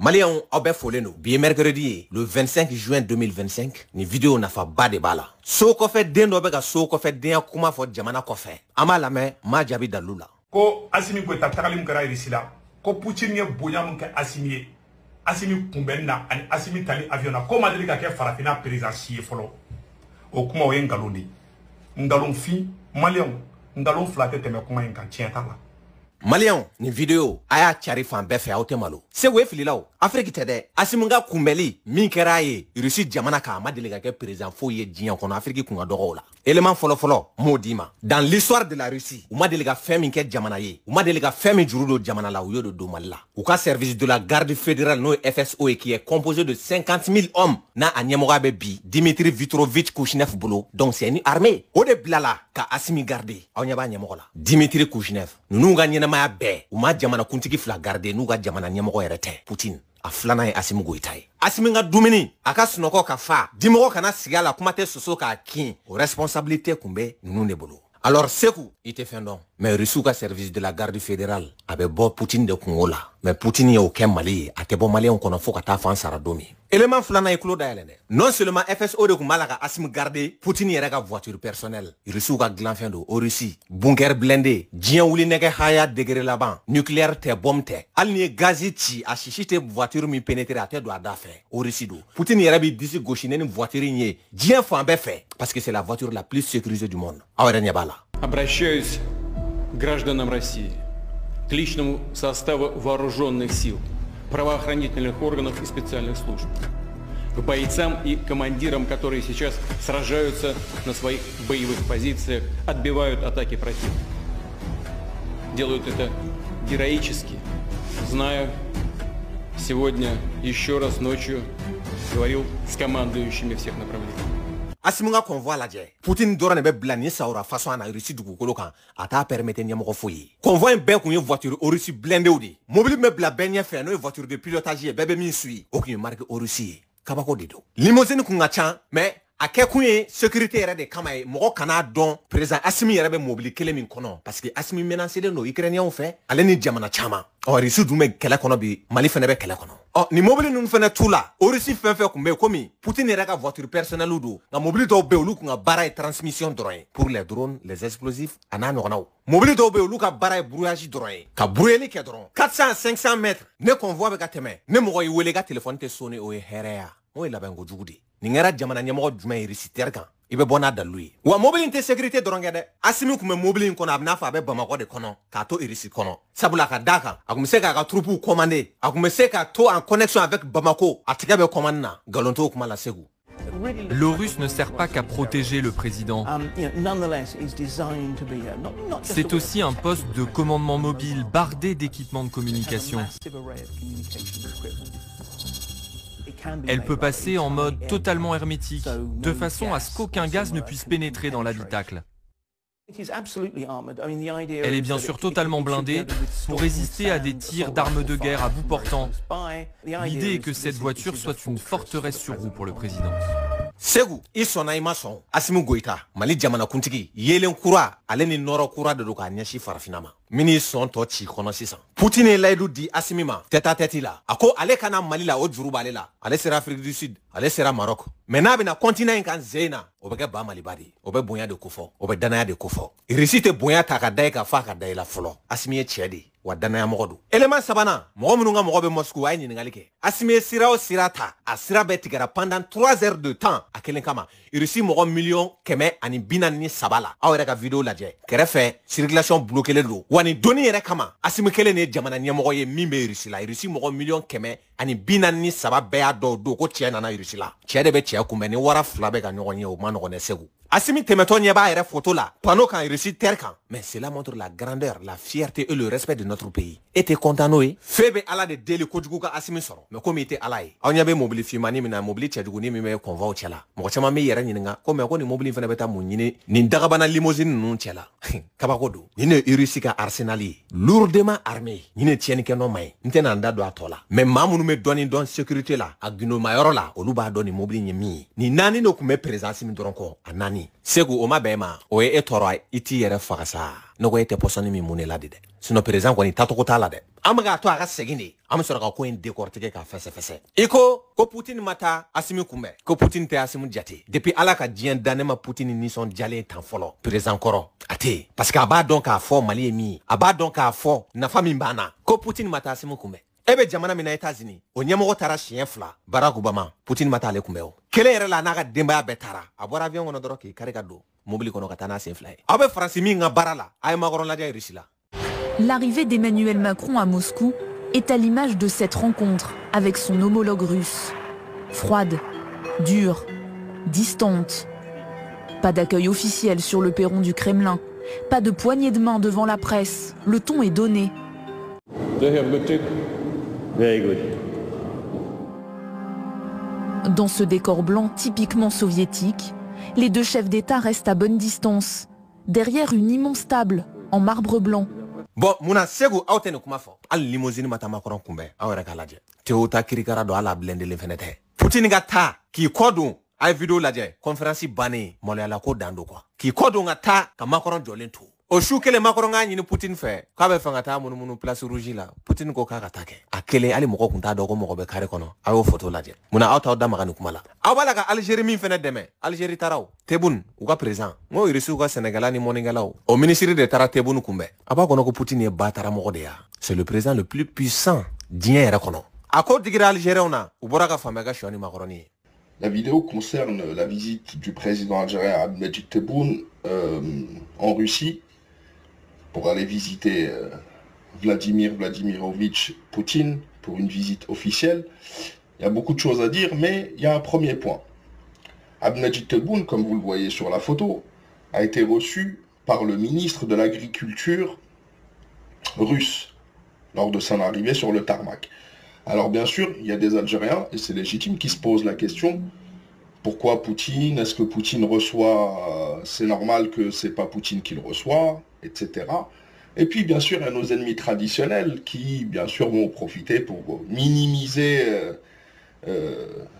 Maliens aw bɛ folen do bi mercredi le 25 juin 2025 ni vidéo nafa ba de b'a la so kɔfɛ den dɔ bɛ ka so kɔfɛ denya kuma fɔ jamana kɔfɛ an b'a lamɛn maa jaabi dalu la ko Assimi Goïta tagali mun kɛra Irisi la ko Poutine ye bonya mun kɛ Assimi ye Assimi kunbɛnni na ani Assimi tali avion na ko ma deli ka kɛ farafina président si ye fɔlɔ o kuma o ye ngalon de ngalon fin Maliens ngalon fila tɛ tɛmɛ kuma in kan tiɲɛ t'a la. Maliens ni vidéo a y'a cari fan bɛɛ fɛ aw tɛ malo Segu ye filila o Afrique tɛ dɛ Assimi ka kunbɛli min kɛra a ye Russie jamana kan a ma deli ka kɛ président foyi ye diɲɛ kɔnɔ Afrique kun ka dɔgɔ o la élément fɔlɔ m'o di ma dans l'histoire de la Russie u ma deli ka fɛn min kɛ jamana ye u ma deli ka fɛn min juru don jamana la u y'o don Mali la u ka service de la garde fédérale n'o ye FSO ye qui est composé de 50 000 hommes n'a a ɲɛmɔgɔya bɛ bi Dimitri Vitrovitch Kushnev bolo donc c'est une armée o de bilala ka Assimi garder aw ɲɛ b'a ɲɛmɔgɔ la Dimitri Kushnev ninnu ka ɲɛnamaya bɛɛ u ma jamana kuntigi fila garder n'u ka jamana ɲɛmɔgɔ yɛrɛ tɛ Poutine a filanan ye Assimi Goïta ye Assimi ka dumuni a ka sunɔgɔ ka fa dimɔgɔ kana sigi a la kuma tɛ soso k'a kin o responsabilité kun bɛ ninnu de bolo alors Seku i tɛ fɛn dɔn mais Russie ka service de la garde fédérale a bɛ bɔ Poutine de kungo la mais Poutine y'o kɛ Mali ye a tɛ bɔ Maliens kɔnɔ fo ka taa fan sara don min élément filanan ye tulo dayɛlɛ dɛ non seulement FSO de kun b'a la ka Assimi garder Poutine yɛrɛ ka voiture personnelle Russie ka dilanfɛn don o Russie bunker blindé diɲɛ wuli nɛgɛ haya degré laban nucléaire tɛ bombe tɛ hali ni ye gazi ci a sisi tɛ voiture min pénétrer a tɛ don a da fɛ o Russie don Poutine yɛrɛ bɛ disi gosi ni voiture in ye diɲɛ fan bɛɛ fɛ parce que c'est la voiture la plus sécurisée du monde aw yɛrɛ ɲɛ b'a la. Обращаюсь к гражданам России, к личному составу вооруженных сил, правоохранительных органов и специальных служб, к бойцам и командирам, которые сейчас сражаются на своих боевых позициях, отбивают атаки противника. Делают это героически, зная, сегодня еще раз ночью говорил с командующими всех направлений. Assimi ka convoi lajɛ Poutine dɔrɔn de bɛ bila ni sawura façon na Russie dugukolo kan a t'a permettre ɲɛmɔgɔ foyi ye convoi in bɛɛ kun ye voiture Russie blindée de mobile bɛ bila bɛɛ ɲɛfɛ n'o ye voiture de pilotage ye bɛɛ bɛ min suit o kun ye marque Russie ye kabako de don limousine kun ka ca mais a kɛ kun ye sécurité yɛrɛ de kama ye mɔgɔ kana dɔn président Assimi yɛrɛ bɛ mobile kelen min kɔnɔ parce que Assimi menacé don Ukrainiens fɛ ale ni jamana caman Russie dun bɛ kɛlɛ kɔnɔ bi Mali fɛnɛ bɛ kɛlɛ kɔnɔ ni mobile ninnu fɛnɛ t'u la Russie fɛn fɛn kun bɛ komi Poutine yɛrɛ ka voiture personnelle don nka mobile dɔw bɛ olu kun ka baara ye transmission dɔrɔn ye pour les drones les explosifs a n'a ɲɔgɔnnaw mobile dɔw bɛ olu ka baara ye brouillage dɔrɔn ye ka brouilleli kɛ dɔrɔn 400-500 mètres ne convoi bɛ ka tɛmɛ ne mɔgɔ y'i wele ka téléphone tɛ sonné o ye hɛrɛya o ye labɛn kojugu de nin kɛra jamana ɲɛmɔgɔ jumɛn ye Russie terre kan i bɛ bɔ n'a dalu ye wa mobile in tɛ sécurité dɔrɔn kɛ dɛ Assimi kun bɛ mobile in kɔnɔ a bɛ n'a fɔ a bɛ Bamakɔ de kɔnɔ k'a to Russie kɔnɔ sabula ka d'a kan a kun bɛ se k'a ka troupe commander a kun bɛ se k'a to en connexion avec Bamako a tigɛ bɛ commande na nkalon t'o kuma la Segu. L'ORUS ne sert pas qu'à protéger le président. C'est aussi un poste de commandement mobile bardé d'équipements de communication. Elle peut passer en mode totalement hermétique, de façon à ce qu'aucun gaz ne puisse pénétrer dans l'habitacle. Elle est bien sûr totalement blindée pour résister à des tirs d'armes de guerre à bout portant. L'idée est que cette voiture soit une forteresse sur roue pour le président. Segu i sɔnna i ma sɔn Assimi Goïta Mali jamana kuntigi yelen kura ale ni nɔrɔ kura de don k'a ɲɛsin farafina ma min y'i sɔn tɔ ci kɔnɔ sisan Poutine ye layidu di Assimi ma tête à tête la a ko ale kana Mali la o juru b'ale la ale sera Afrique du Sud ale sera Maroc mais n'a bɛna continent in kan zen na o bɛ kɛ ba Maliba de o bɛ bonya de kofɔ o bɛ danaya de kofɔ Russie tɛ bonya ta ka da i ka fa ka da i la fɔlɔ Assimi ye cɛ de wa danaya mɔgɔ don élément sabanan mɔgɔ minnu ka mɔgɔ bɛ Moscou a ye ɲininkali kɛ Assimi ye sira o sira ta a sira bɛɛ tigɛra pendant 3 heures de temps a kelen kama Russie mɔgɔ 1,443,000 la aw yɛrɛ ka vidéo lajɛ kɛrɛfɛ circulation bloquée don wa nin donni yɛrɛ kama Assimi kelen de ye jamana ɲɛmɔgɔ ye min bɛ Russie la Russie mɔgɔ 1,443,000 bɛɛ y'a dɔw don ko cɛ nana Russie la cɛ de bɛ cɛ kunbɛn ni wara fila bɛ ka ɲɔgɔn ye o ma nɔgɔn dɛ Segu Assimi tɛmɛtɔ ɲɛ b'a yɛrɛ photo la panneau kan Russie terre kan mais cela montre la grandeur la fierté et le respect de notre pays e tɛ content n'o ye fɛn bɛ Ala de deli kojugu ka Assimi sɔrɔ mais komi i tɛ Ala ye aw ɲɛ bɛ mobili finmani min na mobili cɛjuguni min bɛ convoi cɛ la mɔgɔ caman bɛ yɛrɛ ɲininka ko mais ko nin mobili fana bɛ taa mun ɲini nin dagabana limousine ninnu cɛ la kabako don nin de ye Russie ka arsenal ye lourdement armé nin de tiɲɛnikɛ nɔ ma ye n tɛna n da don a tɔ la mais maa minnu me doni don sécurité la a gino mayoro la olu ba doni mobili nyemi ni nani no kume présence mi doronko anani segu o mabema o e toro iti yere fagasa no ko ete posoni mi munela de sino présent ko ni tatoko tala de amaga to aga segini am soro ka ko en décortiquer ka fesse iko ko Poutine mata asimi kumbe ko Poutine te asimu jati depuis ala ka dien danema Poutine ni son jale tan folo présent koro ate parce que aba donc a fo mali mi aba donc a fo na famille bana ko Poutine mata asimu kumbe ebe jamana mina États-Unis o nyamoko tara chien fla Barack Obama Poutine mata ale kumbe o kele yere la na ka demba betara abora avion ngono doro ki kare ka do mobili kono ka tana sen fla abe France mi nga barala ay magoron la jay Russie la. L'arrivée d'Emmanuel Macron à Moscou est à l'image de cette rencontre avec son homologue russe. Froide, dure, distante. Pas d'accueil officiel sur le perron du Kremlin. Pas de poignée de main devant la presse. Le ton est donné. Very good. Dans ce décor blanc typiquement soviétique, les deux chefs d'État restent à bonne distance, derrière une immense table en marbre blanc. Bon, muna segu autene kuma fo al limousine mata Macron kumbe awara kalaje teota kirikara do ala blende le fenete Poutine ga ta ki kodu ay video laje conférence bani molo ala ko dando quoi ki kodu nga ta ka Macron jolen tout o shukele Macron nga nyini Poutine fe ka be fanga ta munu place rouge la Poutine ko ka take akele ali moko kunta do ko moko be kare kono ayo photo laje muna auta da magani kumala awala ga Algérie min fene deme Algérie taraw tebun uga président ngo irisu ga Sénégal ni moningalaw au ministère de tara tebun kumbe aba kono ko Poutine ba tara moko de ya c'est le président le plus puissant dien era kono ako digira Algérie ona ubora ga famega shoni Macron. La vidéo concerne la visite du président algérien Abdelmadjid Tebboune en Russie pour aller visiter Vladimir Vladimirovitch Poutine pour une visite officielle. Il y a beaucoup de choses à dire, mais il y a un premier point. Abdelmadjid Tebboune, comme vous le voyez sur la photo, a été reçu par le ministre de l'Agriculture russe lors de son arrivée sur le tarmac. Alors bien sûr, il y a des Algériens, et c'est légitime, qui se posent la question, pourquoi Poutine? Est-ce que Poutine reçoit, c'est normal que c'est pas Poutine qui le reçoit, etc. Et puis bien sûr, il y a nos ennemis traditionnels qui bien sûr vont profiter pour minimiser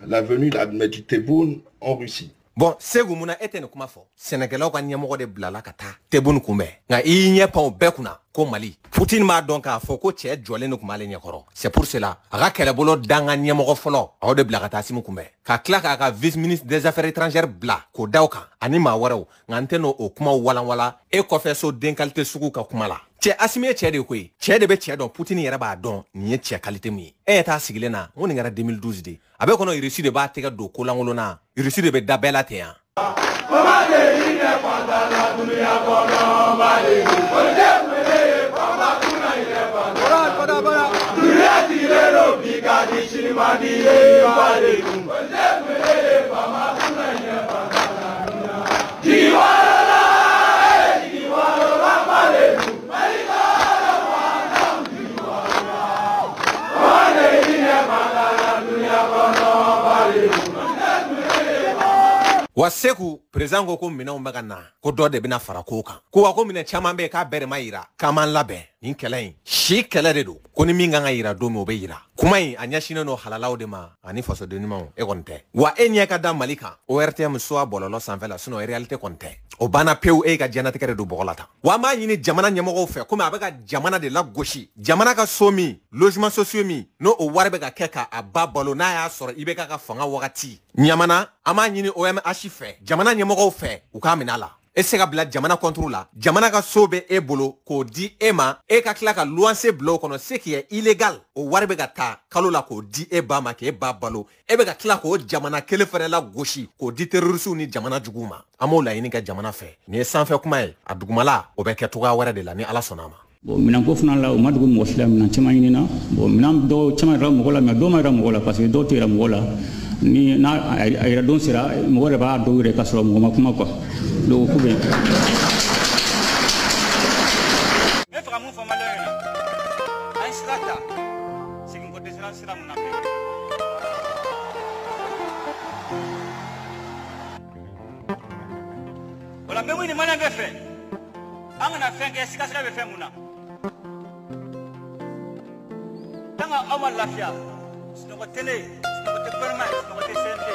la venue d'Abdelmadjid Tebboune en Russie. Bon, segu muna etene kuma fo Sénégal ko nyamo de blala kata Tebboune kumbe nga inye pa bekuna ko Mali Poutine ma donc a fo ko che jole no kuma le nyakoro c'est pour cela aga kele bolo danga nyamo ko folo aw de blaka ta simu kumbe ka klaka ka vice ministre des affaires étrangères bla ko dawka ani ma waraw ngante no o kuma wala e ko fe so den qualité sugu ka kuma la che asime che de koy che de be che don Poutine yera ba don ni che qualité mi e ta sigilena woni ngara 2012 de abe kono irisi de ba tega do ko langolo na irisi de be dabela te ya waseku président ko mina mbagana ko do de bina fara ko kan ko wa ko mina chama be ka bere mayira kaman labe nin kelen shi kele de do ko ni minga ngayira do mo be yira kuma yi anya shine no halalaw de ma ani faso de nima e konte wa enya ka da malika o RTM so abololo sanfela suno réalité konte o bana peu e ka janate kere do bogolata wa ma yini jamana nyamo fe kuma abeka jamana de la goshi jamana ka somi logement sociaux mi no o warbe ka keka ababalo na ya soro ibeka ka fanga wakati nyamana ama yini OMH fe jamana nyamo fe u ka minala ese ka bla jamana contrôle la jamana ka sobe e bolo ko di ema e ka kla ka luanse blo kono ce qui est illégal o warbe ka ta kalo la ko di e ba ma ke ba balo e be ka kla ko jamana kele fere la goshi ko di terroriste ni jamana juguma amola yini ka jamana fe ni sanfɛ kuma ye a dugumala o be kɛ toga wɛrɛ de la ni ala sɔnna ma bon minan ko fana la o ma dugu mɔgɔ si la minan caman ɲini na bon minan dɔw caman yɛrɛ mɔgɔ la mais dɔw ma yɛrɛ mɔgɔ la parce que dɔw tɛ yɛrɛ mɔgɔ la ni n'a a yɛrɛ don sera mɔgɔ yɛrɛ b'a dɔw yɛrɛ ka sɔrɔ mɔgɔ ma kuma quoi donc ko bɛ ne faga mun fɔ maliyɛnw ɲɛna an ye sira ta segin ko dɛsɛra sira mun na fɛ o la n bɛ mun ɲini maliyɛn bɛɛ fɛ an kana fɛn kɛ sikasira bɛ fɛn mun na tant que aw ma lafiya sinɔgɔ tele sinɔgɔ tɛ gouvernement sinɔgɔ tɛ CNT.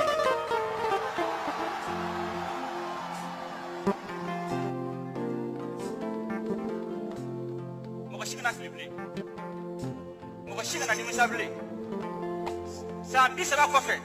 mɔgɔ si kana fili bilen mɔgɔ si kana nimisa bilen san 30 kɔfɛ.